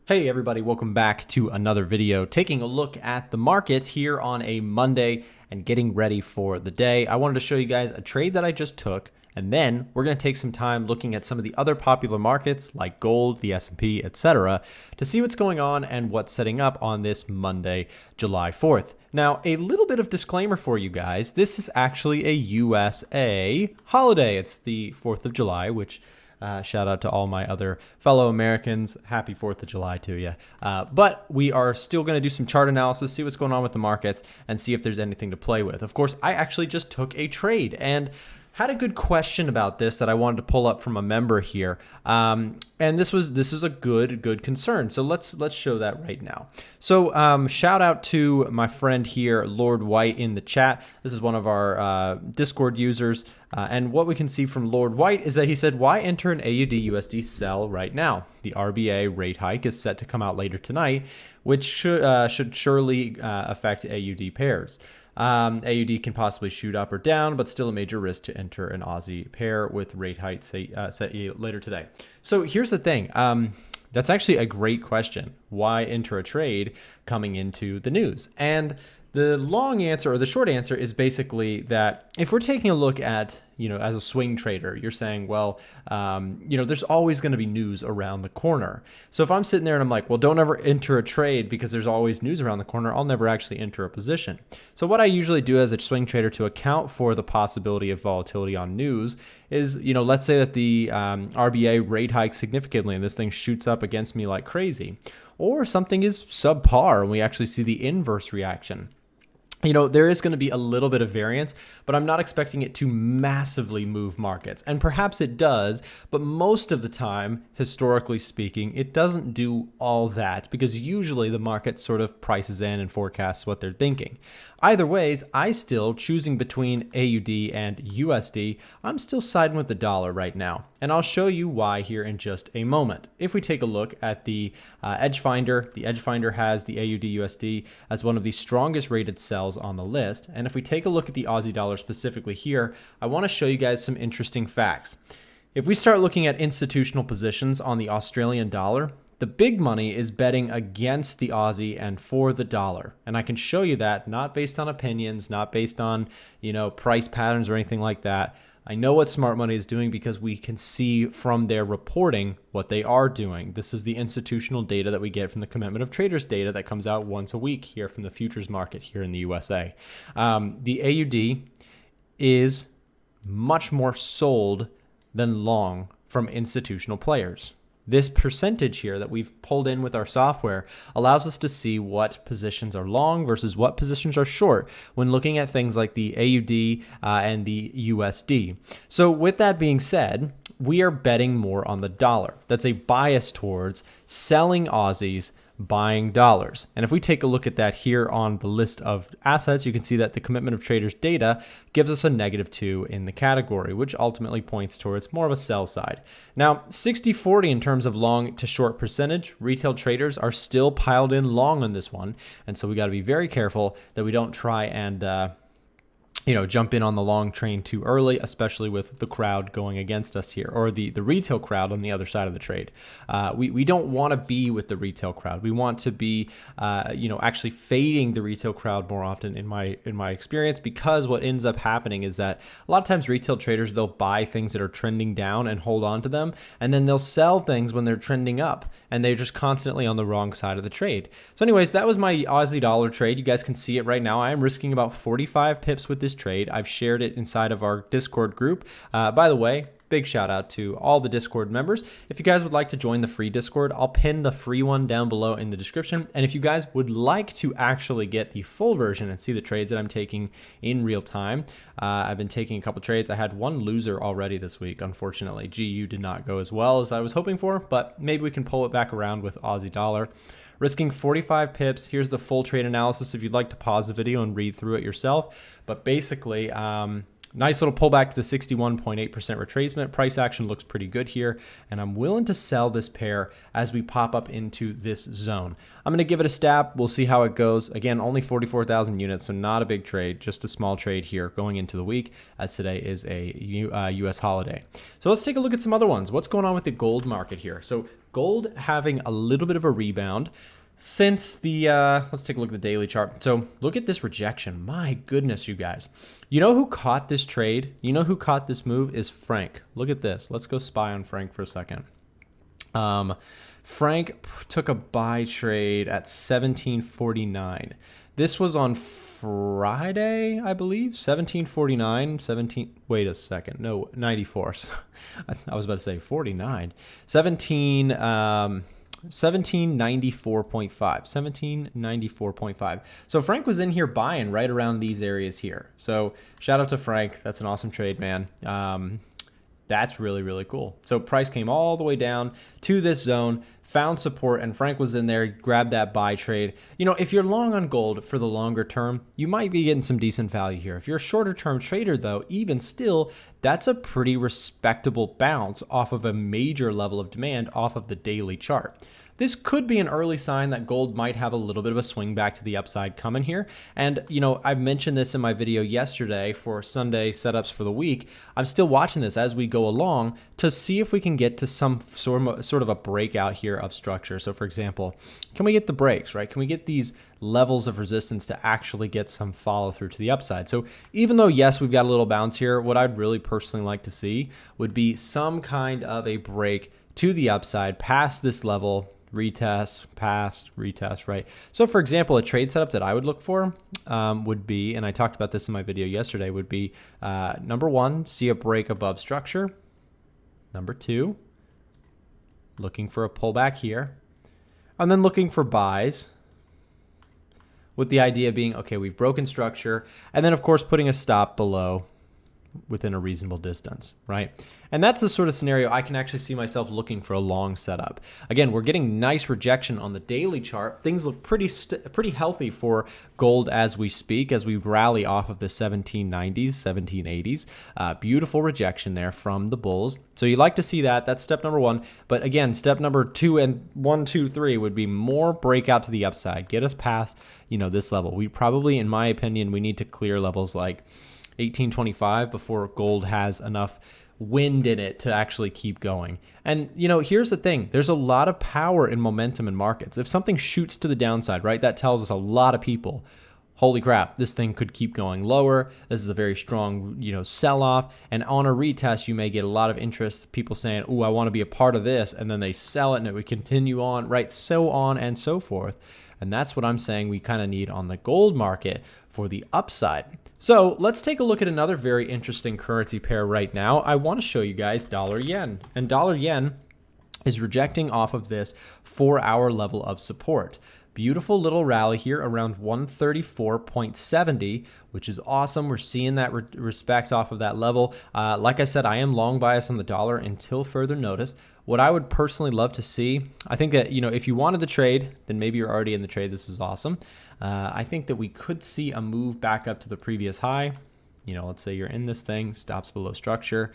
Hey everybody, welcome back to another video taking a look at the market here on a Monday and getting ready for the day. I wanted to show you guys a trade that I just took, and then we're going to take some time looking at some of the other popular markets like gold, the S&P, etc. to see what's going on and what's setting up on this Monday, July 4th. Now, a little bit of disclaimer for you guys. This is actually a USA holiday. It's the 4th of July, which shout out to all my other fellow Americans. Happy 4th of July to you. But we are still going to do some chart analysis, see what's going on with the markets, and see if there's anything to play with. Of course, I actually just took a trade and had a good question about this that I wanted to pull up from a member here. And this was a good concern. So let's show that right now. So shout out to my friend here, Lord White, in the chat. This is one of our Discord users. And what we can see from Lord White is that he said, why enter an AUDUSD sell right now? The RBA rate hike is set to come out later tonight, which should surely affect AUD pairs. AUD can possibly shoot up or down, but still a major risk to enter an Aussie pair with rate hikes set later today. So here's the thing. That's actually a great question. Why enter a trade coming into the news? And the long answer, or the short answer, is basically that if we're taking a look at, as a swing trader, you're saying, well, there's always going to be news around the corner. So if I'm sitting there and I'm like, well, don't ever enter a trade because there's always news around the corner, I'll never actually enter a position. So what I usually do as a swing trader to account for the possibility of volatility on news is, let's say that the RBA rate hikes significantly and this thing shoots up against me like crazy, or something is subpar and we actually see the inverse reaction. There is going to be a little bit of variance, but I'm not expecting it to massively move markets. And perhaps it does, but most of the time, historically speaking, it doesn't do all that because usually the market sort of prices in and forecasts what they're thinking. Either ways, I still, choosing between AUD and USD, I'm still siding with the dollar right now. And I'll show you why here in just a moment. If we take a look at the Edge Finder has the AUDUSD as one of the strongest rated sells on the list. And if we take a look at the Aussie dollar specifically here, I want to show you guys some interesting facts. If we start looking at institutional positions on the Australian dollar, the big money is betting against the Aussie and for the dollar. And I can show you that not based on opinions, not based on, price patterns or anything like that. I know what smart money is doing because we can see from their reporting what they are doing. This is the institutional data that we get from the Commitment of Traders data that comes out once a week here from the futures market here in the USA. The AUD is much more sold than long from institutional players. This percentage here that we've pulled in with our software allows us to see what positions are long versus what positions are short when looking at things like the AUD and the USD. So with that being said, we are betting more on the dollar. That's a bias towards selling Aussies, buying dollars. And if we take a look at that here on the list of assets, you can see that the Commitment of Traders data gives us a -2 in the category, which ultimately points towards more of a sell side. Now, 60-40 in terms of long to short percentage, retail traders are still piled in long on this one. And so we got to be very careful that we don't try and jump in on the long train too early, especially with the crowd going against us here, or the retail crowd on the other side of the trade. We don't want to be with the retail crowd. We want to be, actually fading the retail crowd more often in my experience, because what ends up happening is that a lot of times retail traders, they'll buy things that are trending down and hold on to them, and then they'll sell things when they're trending up, and they're just constantly on the wrong side of the trade. So anyways, that was my Aussie dollar trade. You guys can see it right now. I am risking about 45 pips with this trade. I've shared it inside of our Discord group. By the way, big shout out to all the Discord members. If you guys would like to join the free Discord, I'll pin the free one down below in the description. And if you guys would like to actually get the full version and see the trades that I'm taking in real time, I've been taking a couple trades. I had one loser already this week. Unfortunately, GU did not go as well as I was hoping for, but maybe we can pull it back around with Aussie dollar. Risking 45 pips. Here's the full trade analysis if you'd like to pause the video and read through it yourself. But basically, nice little pullback to the 61.8% retracement. Price action looks pretty good here, and I'm willing to sell this pair as we pop up into this zone. I'm going to give it a stab. We'll see how it goes. Again, only 44,000 units, so not a big trade, just a small trade here going into the week, as today is a US holiday. So let's take a look at some other ones. What's going on with the gold market here? So gold having a little bit of a rebound since the, let's take a look at the daily chart. So look at this rejection. My goodness, you guys. You know who caught this trade? You know who caught this move is Frank. Look at this. Let's go spy on Frank for a second. Frank took a buy trade at 1749. This was on Friday, I believe, 1749, wait a second, no, 94. I was about to say 49. 1794.5, 1794.5. So Frank was in here buying right around these areas here. So shout out to Frank. That's an awesome trade, man. That's really, really cool. So price came all the way down to this zone, found support, and Frank was in there, grabbed that buy trade. You know, if you're long on gold for the longer term, you might be getting some decent value here. If you're a shorter term trader though, even still, that's a pretty respectable bounce off of a major level of demand off of the daily chart. This could be an early sign that gold might have a little bit of a swing back to the upside coming here. And, you know, I mentioned this in my video yesterday for Sunday setups for the week. I'm still watching this as we go along to see if we can get to some sort of a breakout here of structure. So for example, can we get the breaks, right? Can we get these levels of resistance to actually get some follow through to the upside? So even though, yes, we've got a little bounce here, what I'd really personally like to see would be some kind of a break to the upside past this level, retest, pass, retest, right? So for example, a trade setup that I would look for would be, and I talked about this in my video yesterday, would be number one, see a break above structure. Number two, looking for a pullback here. And then looking for buys, with the idea being, okay, we've broken structure. And then of course, putting a stop below within a reasonable distance, right? And that's the sort of scenario I can actually see myself looking for a long setup. Again, we're getting nice rejection on the daily chart. Things look pretty healthy for gold as we speak, as we rally off of the 1790s, 1780s. Beautiful rejection there from the bulls. So you like to see that. That's step number one. But again, step number 2 and 1, 2, 3 would be more breakout to the upside. Get us past, you know, this level. We probably, in my opinion, we need to clear levels like 1825 before gold has enough wind in it to actually keep going. And you know, here's the thing, there's a lot of power in momentum in markets. If something shoots to the downside, right, that tells us a lot of people, holy crap, this thing could keep going lower. This is a very strong, you know, sell-off. And on a retest, you may get a lot of interest, people saying, oh, I want to be a part of this, and then they sell it and it would continue on, right, so on and so forth. And that's what I'm saying we kind of need on the gold market for the upside. So let's take a look at another very interesting currency pair right now. I want to show you guys dollar yen. And dollar yen is rejecting off of this 4-hour level of support. Beautiful little rally here around 134.70, which is awesome. We're seeing that respect off of that level. Like I said, I am long bias on the dollar until further notice. What I would personally love to see, I think that, you know, if you wanted the trade, then maybe you're already in the trade. This is awesome. I think that we could see a move back up to the previous high. You know, let's say you're in this thing, stops below structure.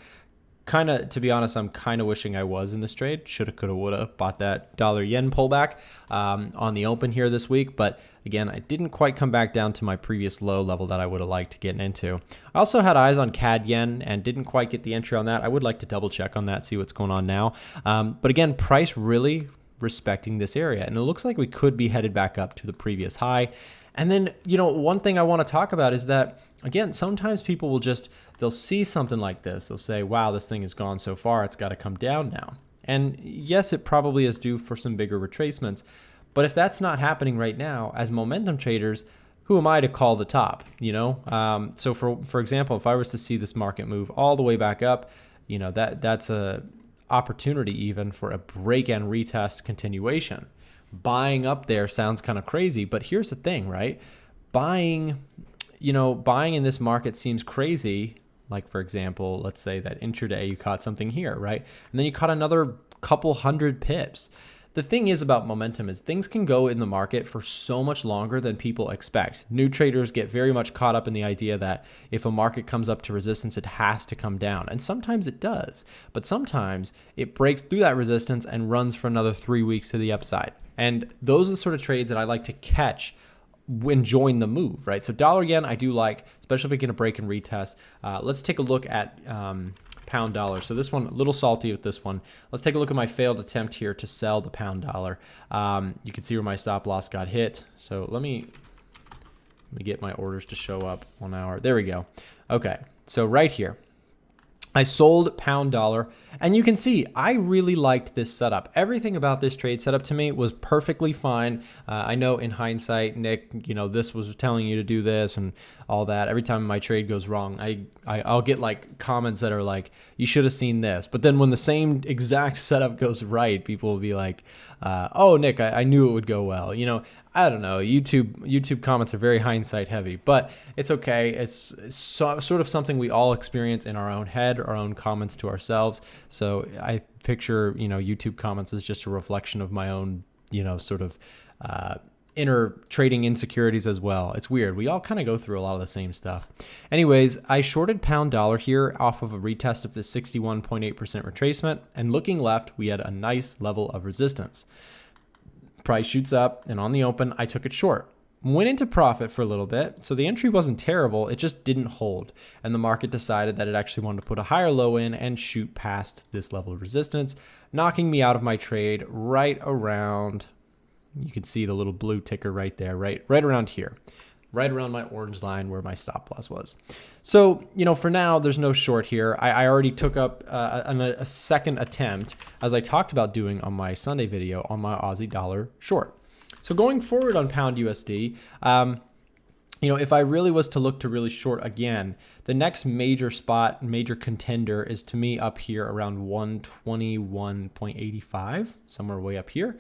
Kind of, to be honest, I'm kind of wishing I was in this trade. Shoulda, coulda, woulda bought that dollar yen pullback on the open here this week. But again, I didn't quite come back down to my previous low level that I would have liked to get into. I also had eyes on CAD yen and didn't quite get the entry on that. I would like to double check on that, see what's going on now. But again, price really respecting this area. And it looks like we could be headed back up to the previous high. And then, you know, one thing I want to talk about is that, again, sometimes people will just, they'll see something like this. They'll say, wow, this thing has gone so far, it's got to come down now. And yes, it probably is due for some bigger retracements. But if that's not happening right now, as momentum traders, who am I to call the top, you know? So for example, if I was to see this market move all the way back up, you know, that's a opportunity even for a break and retest continuation. Buying up there sounds kind of crazy, but here's the thing, right? Buying in this market seems crazy. Like for example, let's say that intraday you caught something here, right? And then you caught another couple hundred pips. The thing is about momentum is things can go in the market for so much longer than people expect. New traders get very much caught up in the idea that if a market comes up to resistance, it has to come down. And sometimes it does, but sometimes it breaks through that resistance and runs for another 3 weeks to the upside. And those are the sort of trades that I like to catch when join the move, right? So dollar yen, I do like, especially if we get a break and retest. Let's take a look at pound dollar. So this one, a little salty with this one. Let's take a look at my failed attempt here to sell the pound dollar. You can see where my stop loss got hit. So let me get my orders to show up 1 hour. There we go. Okay, so right here, I sold pound dollar, and you can see I really liked this setup. Everything about this trade setup to me was perfectly fine. I know in hindsight, Nick, this was telling you to do this and all that. Every time my trade goes wrong, I'll get like comments that are like, you should have seen this. But then when the same exact setup goes right, people will be like, oh, Nick, I knew it would go well. I don't know. YouTube comments are very hindsight heavy, but it's okay. It's sort of something we all experience in our own head, our own comments to ourselves. So I picture, YouTube comments as just a reflection of my own, sort of inner trading insecurities as well. It's weird. We all kind of go through a lot of the same stuff. Anyways, I shorted pound dollar here off of a retest of the 61.8% retracement, and looking left, we had a nice level of resistance. Price shoots up, and on the open, I took it short. Went into profit for a little bit, so the entry wasn't terrible, it just didn't hold. And the market decided that it actually wanted to put a higher low in and shoot past this level of resistance, knocking me out of my trade right around, you can see the little blue ticker right there, right around here. Right around my orange line where my stop loss was. So, for now, there's no short here. I already took up a second attempt, as I talked about doing on my Sunday video, on my Aussie dollar short. So going forward on pound USD, if I really was to look to really short again, the next major contender is to me up here around 121.85, somewhere way up here,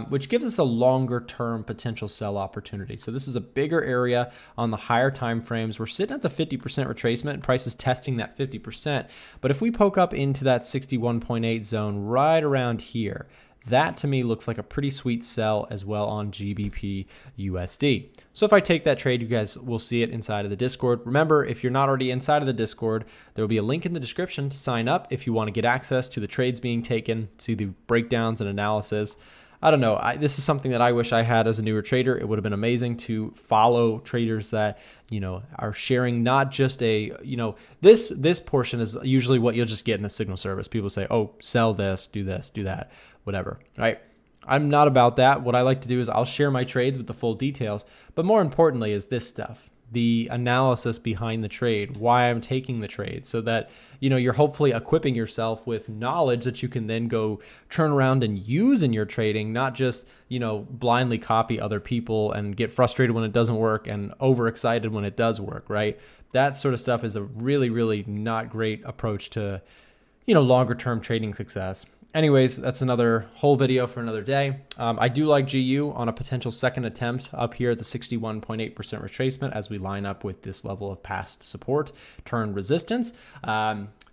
which gives us a longer term potential sell opportunity. So this is a bigger area on the higher time frames. We're sitting at the 50% retracement. Price is testing that 50%. But if we poke up into that 61.8 zone right around here, that to me looks like a pretty sweet sell as well on GBP USD. So if I take that trade, you guys will see it inside of the Discord. Remember, if you're not already inside of the Discord, there will be a link in the description to sign up if you want to get access to the trades being taken, see the breakdowns and analysis. I don't know. This is something that I wish I had as a newer trader. It would have been amazing to follow traders that, are sharing not just this portion is usually what you'll just get in a signal service. People say, oh, sell this, do that, whatever, right? I'm not about that. What I like to do is I'll share my trades with the full details, but more importantly is this stuff, the analysis behind the trade, why I'm taking the trade, so that you're hopefully equipping yourself with knowledge that you can then go turn around and use in your trading, not just blindly copy other people and get frustrated when it doesn't work and overexcited when it does work, right? That sort of stuff is a really, really not great approach to longer term trading success. Anyways, that's another whole video for another day. I do like GU on a potential second attempt up here at the 61.8% retracement as we line up with this level of past support, turn resistance.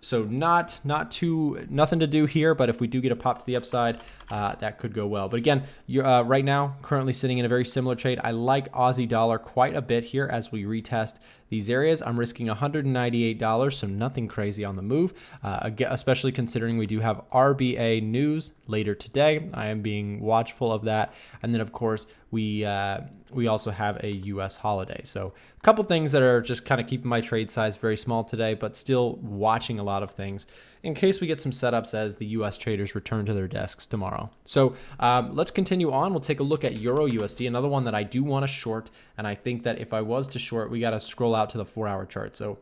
So nothing to do here, but if we do get a pop to the upside, that could go well. But again, you're right now currently sitting in a very similar trade. I like Aussie dollar quite a bit here as we retest these areas. I'm risking $198, so nothing crazy on the move, especially considering we do have RBA news later today. I am being watchful of that. And then, of course, we also have a US holiday. So a couple things that are just kind of keeping my trade size very small today, but still watching a lot of things in case we get some setups as the US traders return to their desks tomorrow. So let's continue on. We'll take a look at EURUSD, another one that I do want to short. And I think that if I was to short, we got to scroll out to the 4-hour chart. So,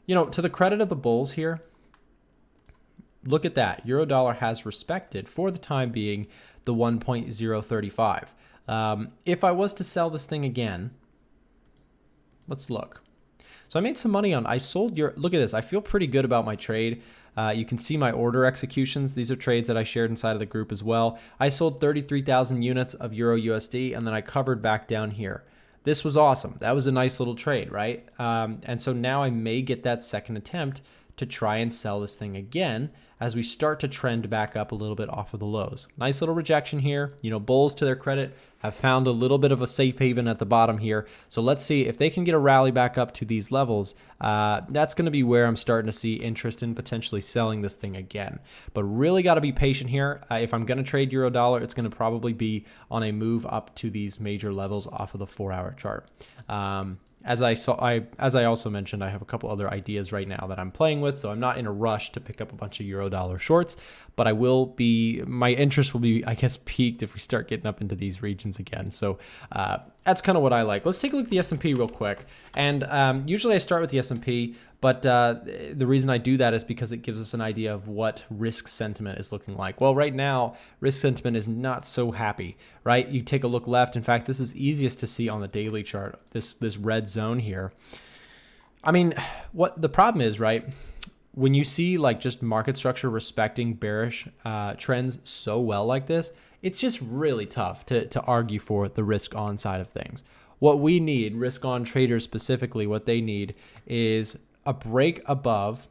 to the credit of the bulls here, look at that. Euro dollar has respected for the time being the 1.035. If I was to sell this thing again, let's look. So I made some money on, look at this. I feel pretty good about my trade. You can see my order executions. These are trades that I shared inside of the group as well. I sold 33,000 units of EURUSD, and then I covered back down here. This was awesome. That was a nice little trade, right? And so now I may get that second attempt to try and sell this thing again as we start to trend back up a little bit off of the lows. Nice little rejection here. Bulls, to their credit, have found a little bit of a safe haven at the bottom here. So let's see if they can get a rally back up to these levels. That's going to be where I'm starting to see interest in potentially selling this thing again. But really got to be patient here. If I'm going to trade euro dollar, it's going to probably be on a move up to these major levels off of the 4-hour chart. as I also mentioned, I have a couple other ideas right now that I'm playing with, so I'm not in a rush to pick up a bunch of euro dollar shorts, but my interest will be, I guess, peaked if we start getting up into these regions again. So that's kind of what I like. Let's take a look at the S&P real quick. And usually I start with the S&P, but the reason I do that is because it gives us an idea of what risk sentiment is looking like. Well, right now, risk sentiment is not so happy, right? You take a look left. In fact, this is easiest to see on the daily chart, this red zone here. I mean, what the problem is, right? When you see like just market structure respecting bearish trends so well like this, it's just really tough to argue for the risk on side of things. What we need, risk on traders specifically, what they need is a break above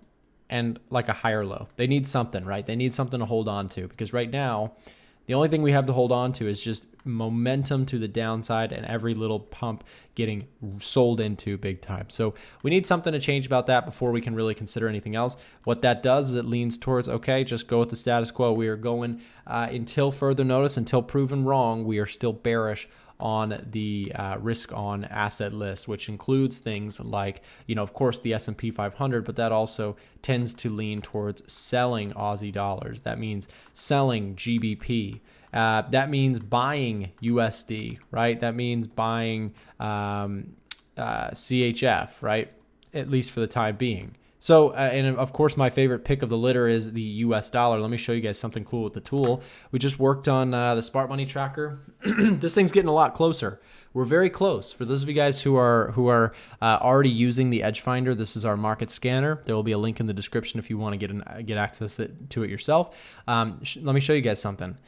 and like a higher low. They need something, right? They need something to hold on to, because right now, the only thing we have to hold on to is just momentum to the downside and every little pump getting sold into big time. So we need something to change about that before we can really consider anything else. What that does is it leans towards, okay, just go with the status quo. We are going until further notice, until proven wrong, we are still bearish on the risk on asset list, which includes things like, of course, the S&P 500, but that also tends to lean towards selling Aussie dollars. That means selling GBP. That means buying USD, right? That means buying CHF, right? At least for the time being. So, and of course, my favorite pick of the litter is the US dollar. Let me show you guys something cool with the tool. We just worked on the Smart Money Tracker. This thing's getting a lot closer. We're very close. For those of you guys who are already using the Edge Finder, this is our market scanner. There will be a link in the description if you want to get access to it yourself. Let me show you guys something.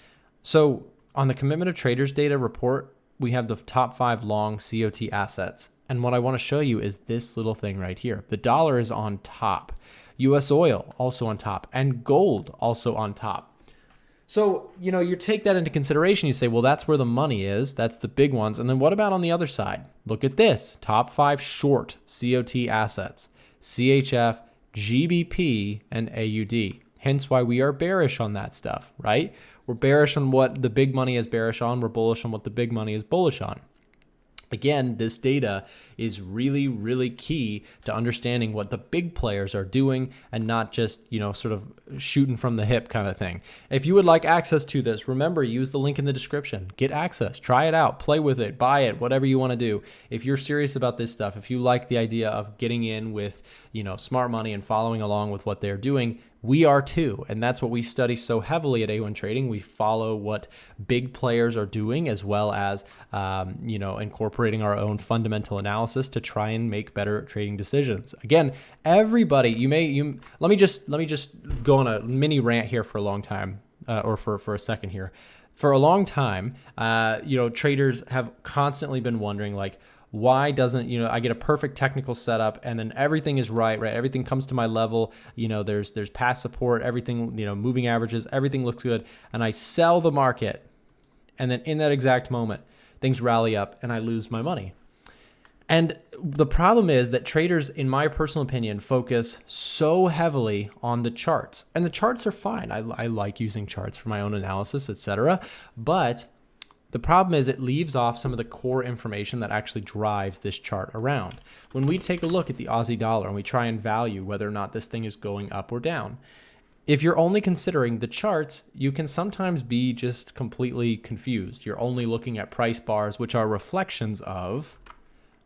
So on the Commitment of Traders data report, we have the top 5 long COT assets. And what I want to show you is this little thing right here. The dollar is on top. US oil also on top. And gold also on top. So, you take that into consideration. You say, well, that's where the money is. That's the big ones. And then what about on the other side? Look at this. Top 5 short COT assets. CHF, GBP, and AUD. Hence why we are bearish on that stuff, right? We're bearish on what the big money is bearish on. We're bullish on what the big money is bullish on. Again, this data is really, really key to understanding what the big players are doing and not just, sort of shooting from the hip kind of thing. If you would like access to this, remember, use the link in the description. Get access, try it out, play with it, buy it, whatever you want to do. If you're serious about this stuff, if you like the idea of getting in with, smart money and following along with what they're doing, we are too, and that's what we study so heavily at A1 Trading. We follow what big players are doing, as well as incorporating our own fundamental analysis to try and make better trading decisions. Again, everybody, let me just go on a mini rant here for a long time, or for a second here. For a long time, traders have constantly been wondering, like, why doesn't, I get a perfect technical setup and then everything is right? Everything comes to my level. There's past support, everything, moving averages, everything looks good. And I sell the market. And then in that exact moment, things rally up and I lose my money. And the problem is that traders, in my personal opinion, focus so heavily on the charts. And the charts are fine. I like using charts for my own analysis, etc. But the problem is it leaves off some of the core information that actually drives this chart around. When we take a look at the Aussie dollar and we try and value whether or not this thing is going up or down, if you're only considering the charts, you can sometimes be just completely confused. You're only looking at price bars, which are reflections of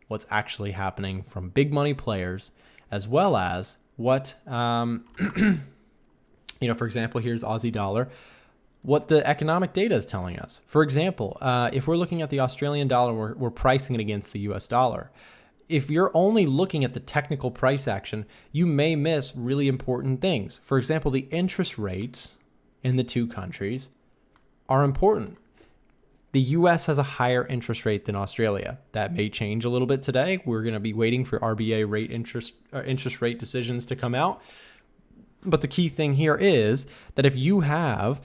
what's actually happening from big money players, as well as what, for example, here's Aussie dollar. What the economic data is telling us. For example, if we're looking at the Australian dollar, we're pricing it against the US dollar. If you're only looking at the technical price action, you may miss really important things. For example, the interest rates in the two countries are important. The US has a higher interest rate than Australia. That may change a little bit today. We're going to be waiting for RBA interest rate decisions to come out. But the key thing here is that if you have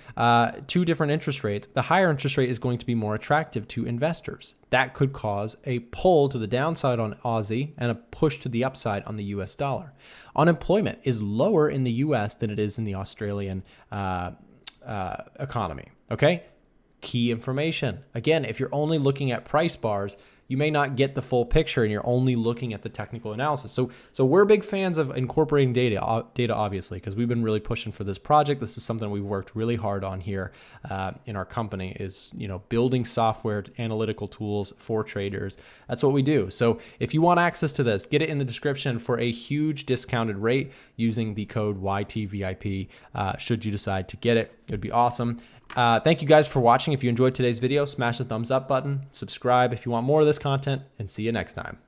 2 different interest rates, the higher interest rate is going to be more attractive to investors. That could cause a pull to the downside on Aussie and a push to the upside on the US dollar. Unemployment is lower in the US than it is in the Australian economy. Okay? Key information. Again, if you're only looking at price bars, you may not get the full picture and you're only looking at the technical analysis. So we're big fans of incorporating data obviously, because we've been really pushing for this project. This is something we've worked really hard on here in our company, is, you know, building software, analytical tools for traders. That's what we do. So if you want access to this, get it in the description for a huge discounted rate using the code YTVIP. Should you decide to get it, it would be awesome. Thank you guys for watching. If you enjoyed today's video, smash the thumbs up button, subscribe if you want more of this content, and see you next time.